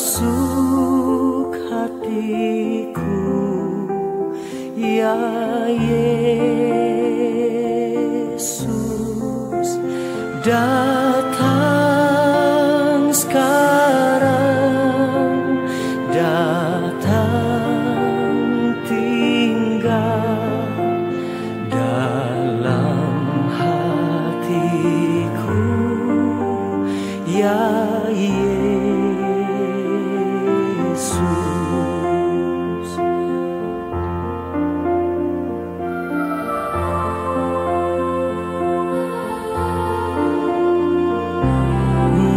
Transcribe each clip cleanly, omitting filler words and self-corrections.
masuk hatiku, ya Yesus. Datang sekarang, datang tinggal dalam hatiku, ya Yesus.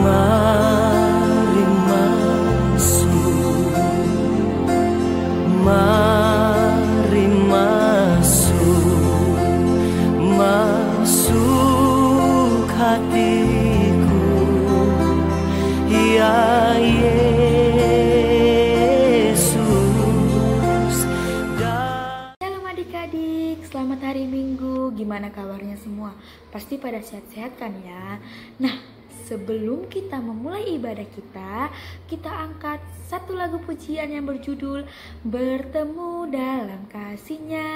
Mari masuk, mari masuk, masuk hatiku, ya Yesus. Shalom adik-adik, selamat hari Minggu. Gimana kabarnya semua? Pasti pada sehat-sehat kan ya? Nah, sebelum kita memulai ibadah kita angkat satu lagu pujian yang berjudul Bertemu Dalam Kasih-Nya.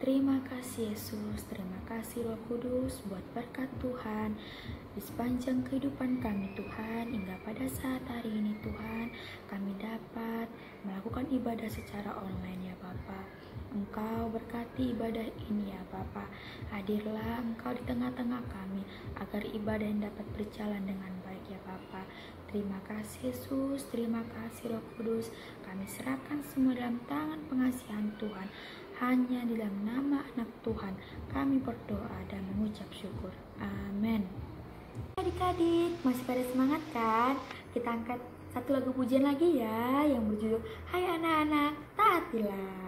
Terima kasih Yesus, terima kasih Roh Kudus buat berkat Tuhan di sepanjang kehidupan kami Tuhan, hingga pada saat hari ini Tuhan kami dapat melakukan ibadah secara online ya Bapa. Engkau berkati ibadah ini ya Bapa. Hadirlah Engkau di tengah-tengah kami agar ibadah yang dapat berjalan dengan baik ya Bapa. Terima kasih Yesus, terima kasih Roh Kudus. Kami serahkan semua dalam tangan pengasihan Tuhan. Hanya di dalam nama anak Tuhan kami berdoa dan mengucap syukur. Amin. Adik-adik masih pada semangat kan? Kita angkat satu lagu pujian lagi ya yang berjudul Hai Anak-anak Taatilah.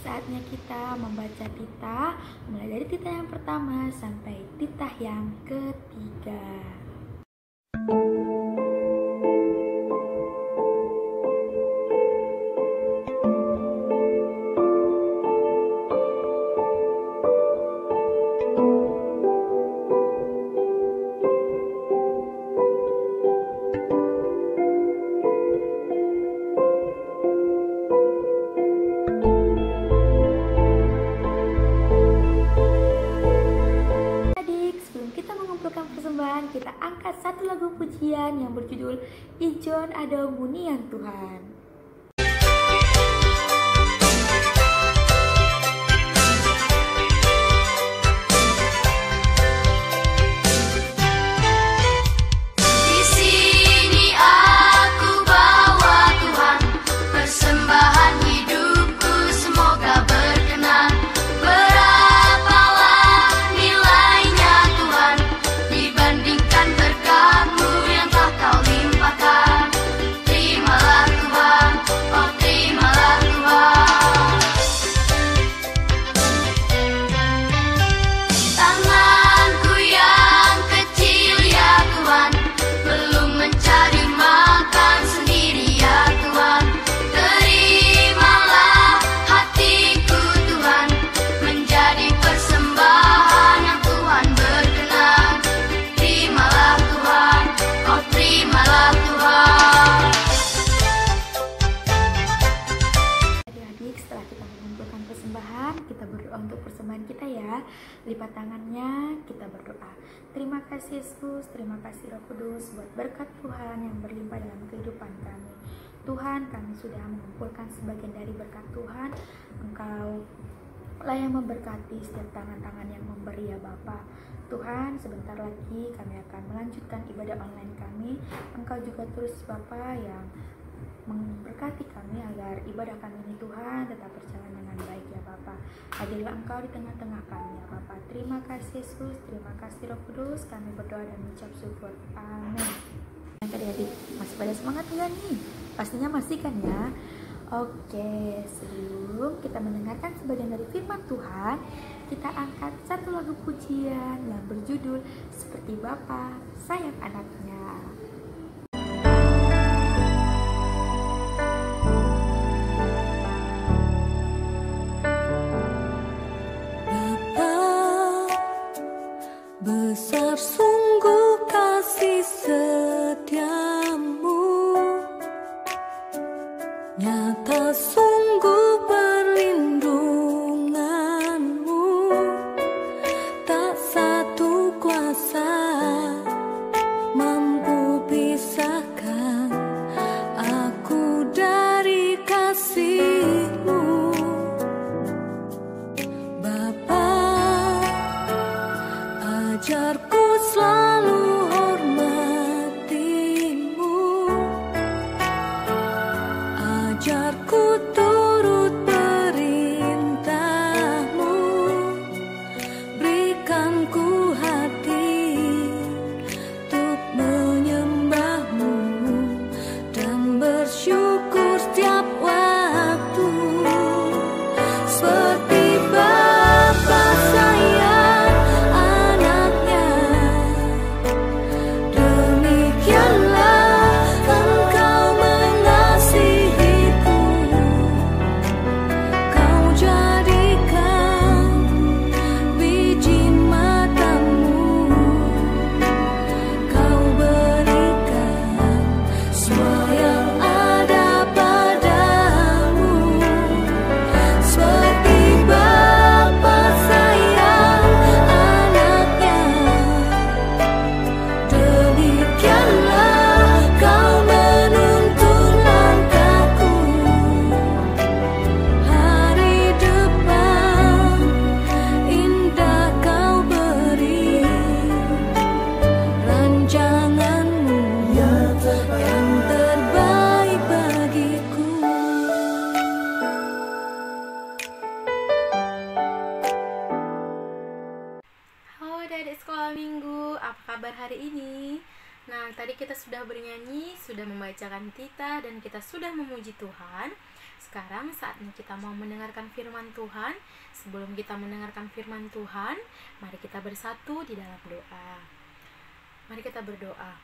Saatnya kita membaca titah, mulai dari titah yang pertama sampai titah yang ketiga. Kita angkat satu lagu pujian yang berjudul Ijon Ada Munian Tuhan. Semoga berkenan, berapalah nilainya. angkat tangannya, kita berdoa. Terima kasih Yesus, terima kasih Roh Kudus buat berkat Tuhan yang berlimpah dalam kehidupan kami. Tuhan, kami sudah mengumpulkan sebagian dari berkat Tuhan. Engkau lah yang memberkati setiap tangan-tangan yang memberi ya Bapa. Tuhan, sebentar lagi kami akan melanjutkan ibadah online kami. Engkau juga terus Bapa yang memberkati kami agar ibadah kami ini Tuhan tetap berjalan dengan baik ya Bapa. Hadirlah Engkau di tengah-tengah kami ya Bapa. Terima kasih Yesus, terima kasih Roh Kudus. Kami berdoa dan mengucap syukur. Amin. Adik-adik masih pada semangat enggak nih? Pastinya masih kan ya? Oke, sebelum kita mendengarkan sebagian dari firman Tuhan, kita angkat satu lagu pujian yang berjudul Seperti Bapa Sayang Anaknya. Bapa, besar sungguh kasih setiamu, nyata sungguh perlindunganmu, tak satu kuasa mampu pisahkan aku dari kasih-Mu. Bapa, ajarku selalu hormati-Mu, ajarku turut perintah-Mu, berikan ku hati untuk menyembah-Mu dan bersyukur setiap waktu. Seperti Bapa sayang anaknya, demikianlah Engkau mengasihiku. Kau jadikan biji matamu, Kau berikan semua yang ada padamu. Seperti Bapa sayang anaknya, demikianlah Kau menuntun langkahku. Hari depan indah Kau beri, rancangan-Mu yang terbaik bagiku. Halo adik-adik sekolah minggu, apa kabar hari ini? Nah, tadi kita sudah bernyanyi, sudah membacakan tita, dan kita sudah memuji Tuhan. Sekarang saatnya kita mau mendengarkan firman Tuhan. Sebelum kita mendengarkan firman Tuhan, mari kita bersatu di dalam doa. Mari kita berdoa.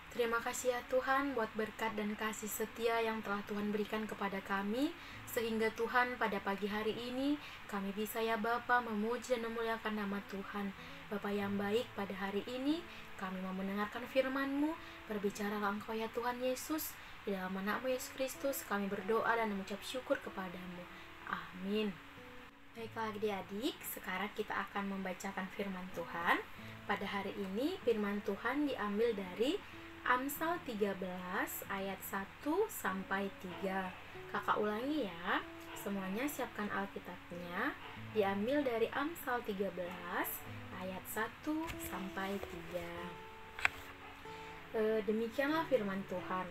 Terima kasih ya Tuhan buat berkat dan kasih setia yang telah Tuhan berikan kepada kami, sehingga Tuhan pada pagi hari ini kami bisa ya Bapa memuji dan memuliakan nama Tuhan. Bapa yang baik, pada hari ini kami mau mendengarkan firman-Mu. Berbicaralah Engkau ya Tuhan Yesus. Di dalam nama-Mu Yesus Kristus kami berdoa dan mengucap syukur kepada-Mu. Amin. Baiklah adik-adik, sekarang kita akan membacakan firman Tuhan. Pada hari ini firman Tuhan diambil dari Amsal 13 ayat 1 sampai 3. Kakak ulangi ya. Semuanya siapkan Alkitabnya. Diambil dari Amsal 13 ayat 1 sampai 3. Demikianlah firman Tuhan.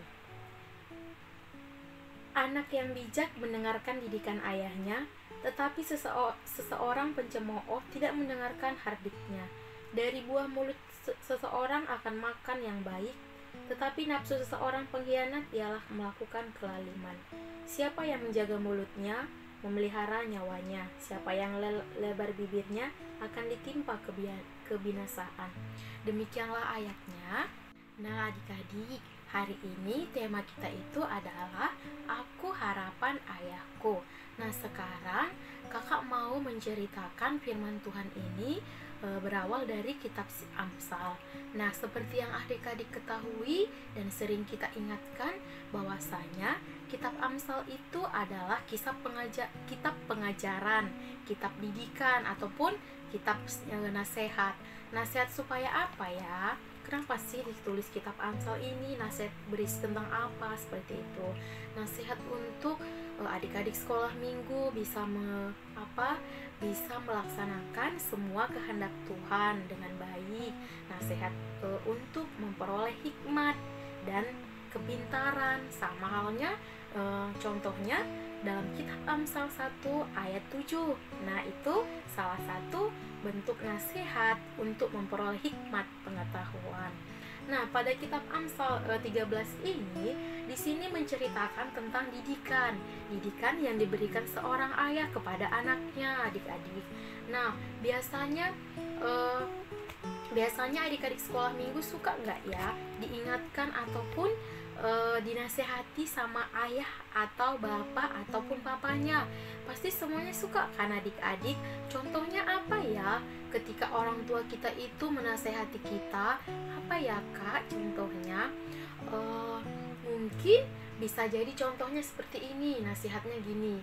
Anak yang bijak mendengarkan didikan ayahnya, tetapi seseorang pencemooh tidak mendengarkan hardiknya. Dari buah mulut seseorang akan makan yang baik, tetapi nafsu seseorang pengkhianat ialah melakukan kelaliman. Siapa yang menjaga mulutnya, memelihara nyawanya. Siapa yang lebar bibirnya akan ditimpa kebinasaan. Demikianlah ayatnya. Nah adik-adik, hari ini tema kita itu adalah Aku Harapan Ayahku. Nah sekarang kakak mau menceritakan firman Tuhan ini berawal dari kitab Amsal. Nah, seperti yang adik-adik ketahui dan sering kita ingatkan, bahwasanya kitab Amsal itu adalah kitab pengajaran, kitab didikan, ataupun kitab nasihat. Nasihat supaya apa ya? Kenapa sih ditulis kitab Amsal ini? Nasihat berisi tentang apa? Seperti itu. Nasihat untuk adik-adik sekolah minggu bisa melaksanakan semua kehendak Tuhan dengan baik. Nasihat untuk memperoleh hikmat dan kepintaran. Sama halnya contohnya dalam kitab Amsal 1 ayat 7. Nah, itu salah satu bentuk nasihat untuk memperoleh hikmat pengetahuan. Nah, pada kitab Amsal 13 ini di sini menceritakan tentang didikan yang diberikan seorang ayah kepada anaknya, adik-adik. Nah, biasanya adik-adik sekolah minggu suka nggak ya diingatkan ataupun dinasehati sama ayah atau bapak ataupun papanya? Pasti semuanya suka kan adik-adik? Contohnya apa ya? Ketika orang tua kita itu menasehati kita, apa ya Kak contohnya? Mungkin bisa jadi contohnya seperti ini, nasihatnya gini.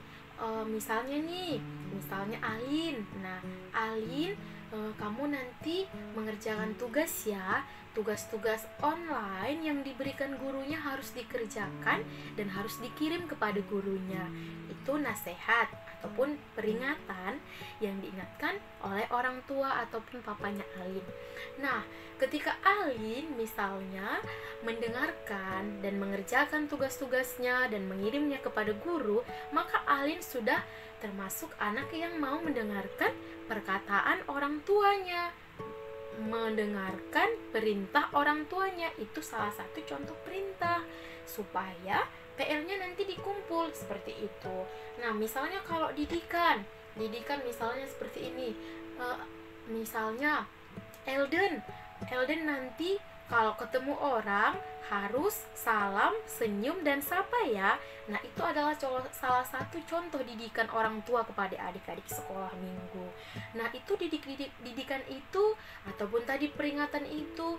Misalnya Alin. Nah, Alin, kamu nanti mengerjakan tugas ya. Tugas-tugas online yang diberikan gurunya harus dikerjakan dan harus dikirim kepada gurunya. Itu nasihat ataupun peringatan yang diingatkan oleh orang tua ataupun papanya Alin. Nah, ketika Alin misalnya mendengarkan dan mengerjakan tugas-tugasnya dan mengirimnya kepada guru, maka Alin sudah termasuk anak yang mau mendengarkan perkataan orang tuanya, mendengarkan perintah orang tuanya. Itu salah satu contoh perintah supaya PR-nya nanti dikumpul seperti itu. Nah, misalnya kalau didikan misalnya seperti ini. Misalnya Elden nanti kalau ketemu orang harus salam, senyum, dan sapa ya. Nah, itu adalah salah satu contoh didikan orang tua kepada adik-adik sekolah minggu. Nah, itu didikan itu ataupun tadi peringatan itu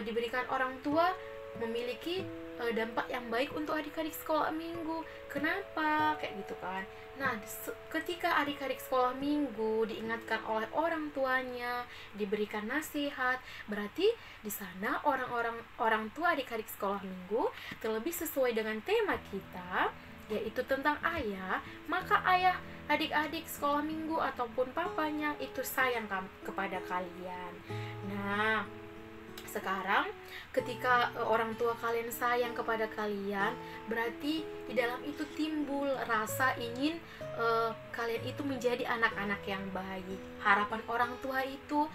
diberikan orang tua memiliki dampak yang baik untuk adik-adik sekolah minggu. Kenapa? Kayak gitu kan. Nah, ketika adik-adik sekolah minggu diingatkan oleh orang tuanya, diberikan nasihat, berarti di sana orang tua adik-adik sekolah minggu, terlebih sesuai dengan tema kita, yaitu tentang ayah, maka ayah adik-adik sekolah minggu ataupun papanya itu sayang kepada kalian. Nah, sekarang ketika orang tua kalian sayang kepada kalian, berarti di dalam itu timbul rasa ingin kalian itu menjadi anak-anak yang baik. Harapan orang tua itu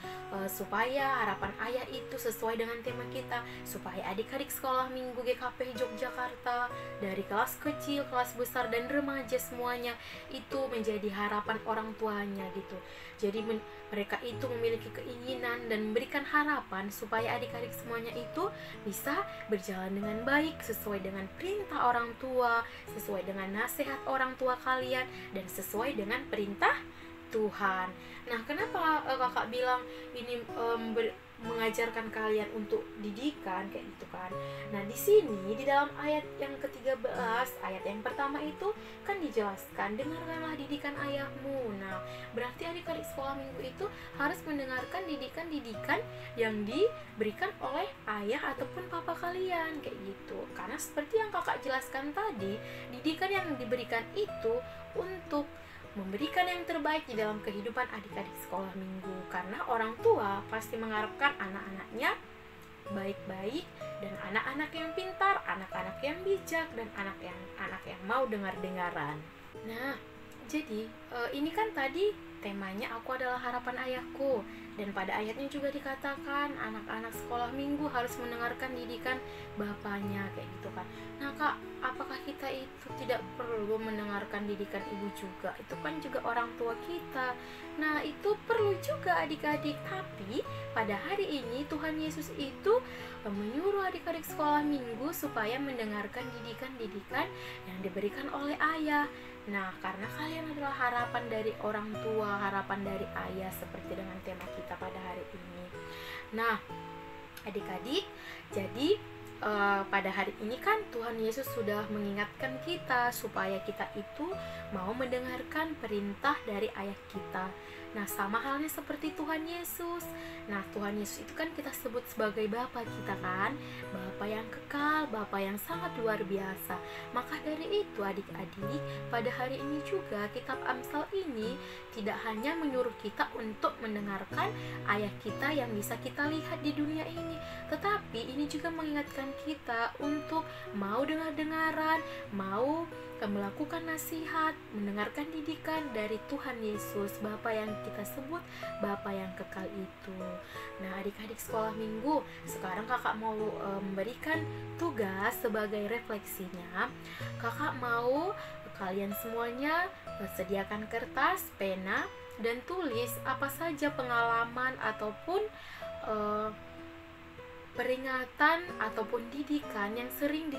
supaya harapan ayah itu sesuai dengan tema kita, supaya adik-adik sekolah minggu GKP Yogyakarta dari kelas kecil, kelas besar, dan remaja semuanya itu menjadi harapan orang tuanya gitu. Jadi mereka itu memiliki keinginan dan memberikan harapan supaya adik-adik semuanya itu bisa berjalan dengan baik sesuai dengan perintah orang tua, sesuai dengan nasihat orang tua kalian, dan sesuai dengan perintah Tuhan. Nah, kenapa kakak bilang ini mengajarkan kalian untuk didikan kayak gitu kan? Nah, di sini di dalam ayat yang ke-13, ayat yang pertama itu kan dijelaskan, dengarkanlah didikan ayahmu. Nah, berarti adik-adik sekolah minggu itu harus mendengarkan didikan-didikan yang diberikan oleh ayah ataupun papa kalian kayak gitu. Karena seperti yang kakak jelaskan tadi, didikan yang diberikan itu untuk memberikan yang terbaik di dalam kehidupan adik-adik sekolah minggu. Karena orang tua pasti mengharapkan anak-anaknya baik-baik dan anak-anak yang pintar, anak-anak yang bijak, dan anak yang mau dengar-dengaran. Nah, jadi ini kan tadi temanya aku adalah harapan ayahku, dan pada ayatnya juga dikatakan anak-anak sekolah minggu harus mendengarkan didikan bapaknya kayak gitu kan. Nah kak, apakah kita itu tidak perlu mendengarkan didikan ibu juga? Itu kan juga orang tua kita. Nah, itu perlu juga adik-adik. Tapi pada hari ini Tuhan Yesus itu menyuruh adik-adik sekolah minggu supaya mendengarkan didikan-didikan yang diberikan oleh ayah. Nah, karena kalian adalah harapan dari orang tua, harapan dari ayah, seperti dengan tema kita pada hari ini. Nah, adik-adik, jadi pada hari ini kan Tuhan Yesus sudah mengingatkan kita supaya kita itu mau mendengarkan perintah dari ayah kita. Nah, sama halnya seperti Tuhan Yesus. Nah, Tuhan Yesus itu kan kita sebut sebagai Bapa kita kan, Bapa yang kekal, Bapa yang sangat luar biasa. Maka dari itu adik-adik, pada hari ini juga kitab Amsal ini tidak hanya menyuruh kita untuk mendengarkan ayah kita yang bisa kita lihat di dunia ini, tetapi ini juga mengingatkan kita untuk mau dengar-dengaran, mau melakukan nasihat, mendengarkan didikan dari Tuhan Yesus, Bapa yang kita sebut Bapa yang kekal itu. Nah, adik-adik sekolah minggu, sekarang kakak mau memberikan tugas sebagai refleksinya. Kakak mau kalian semuanya sediakan kertas, pena, dan tulis apa saja pengalaman ataupun peringatan ataupun didikan yang sering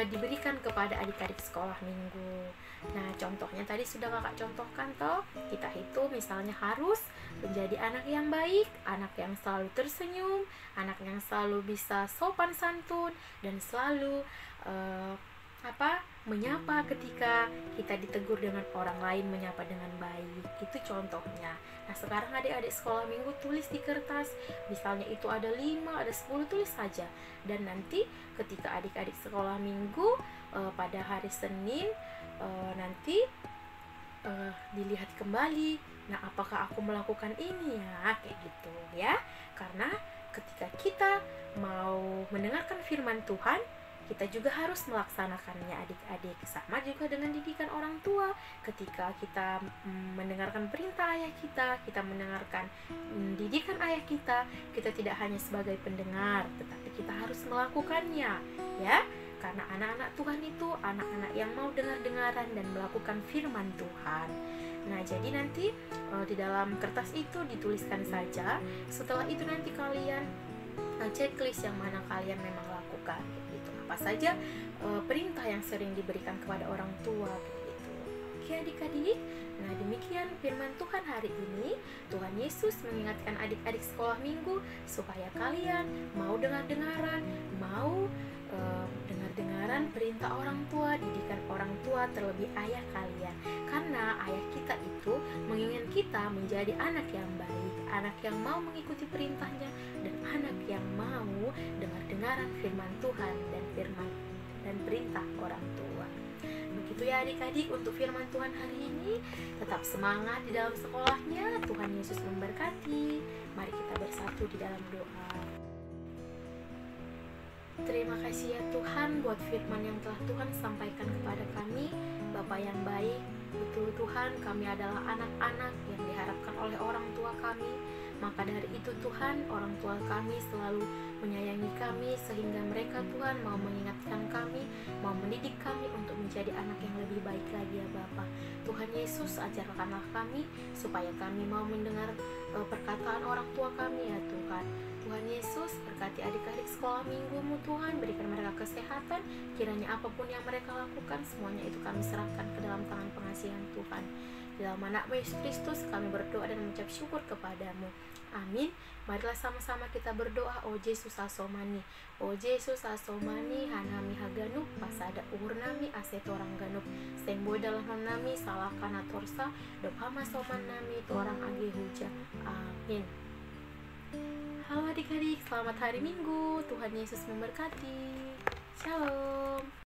diberikan kepada adik-adik sekolah minggu. Nah, contohnya tadi sudah kakak contohkan toh. Kita itu misalnya harus menjadi anak yang baik, anak yang selalu tersenyum, anak yang selalu bisa sopan santun, dan selalu menyapa ketika kita ditegur dengan orang lain, menyapa dengan baik. Itu contohnya. Nah, sekarang adik-adik sekolah minggu tulis di kertas, misalnya itu ada 5, ada 10, tulis saja. Dan nanti ketika adik-adik sekolah minggu pada hari Senin nanti dilihat kembali, nah apakah aku melakukan ini ya, kayak gitu ya. Karena ketika kita mau mendengarkan firman Tuhan, kita juga harus melaksanakannya adik-adik. Sama juga dengan didikan orang tua. Ketika kita mendengarkan perintah ayah kita, kita mendengarkan didikan ayah kita tidak hanya sebagai pendengar, tetapi kita harus melakukannya ya. Karena anak-anak Tuhan itu anak-anak yang mau dengar-dengaran dan melakukan firman Tuhan. Nah, jadi nanti di dalam kertas itu dituliskan saja. Setelah itu nanti kalian checklist yang mana kalian memang lakukan gitu. Apa saja perintah yang sering diberikan kepada orang tua gitu. Oke adik-adik, nah demikian firman Tuhan hari ini. Tuhan Yesus mengingatkan adik-adik sekolah minggu supaya kalian mau dengar-dengaran, mau dengar-dengaran perintah orang tua, didikan orang tua, terlebih ayah kalian. Karena ayah kita itu menginginkan kita menjadi anak yang baik, anak yang mau mengikuti perintahnya, dan anak yang mau dengar-dengaran firman Tuhan dan perintah orang tua. Begitu ya adik-adik untuk firman Tuhan hari ini. Tetap semangat di dalam sekolahnya. Tuhan Yesus memberkati. Mari kita bersatu di dalam doa. Terima kasih ya Tuhan buat firman yang telah Tuhan sampaikan kepada kami. Bapa yang baik, betul Tuhan, kami adalah anak-anak yang diharapkan oleh orang tua kami. Maka dari itu Tuhan, orang tua kami selalu menyayangi kami, sehingga mereka Tuhan mau mengingatkan kami, mau mendidik kami untuk menjadi anak yang lebih baik lagi ya Bapa. Tuhan Yesus, ajarkanlah kami supaya kami mau mendengar perkataan orang tua kami ya Tuhan. Tuhan Yesus, berkati adik-adik sekolah minggumu Tuhan, berikan mereka kesehatan, kiranya apapun yang mereka lakukan, semuanya itu kami serahkan ke dalam tangan pengasihan Tuhan. Di dalam nama Yesus Kristus kami berdoa dan mengucap syukur kepadamu. Amin. Marilah sama-sama kita berdoa. O Yesus asomani, O Yesus asomani, hanami haganu, pasada uhur nami, asetorang ganup, sengboy dalam nami, salah kana torsa, dopama soman nami, torang age huja. Amin. Halo adik-adik, selamat hari Minggu. Tuhan Yesus memberkati. Shalom.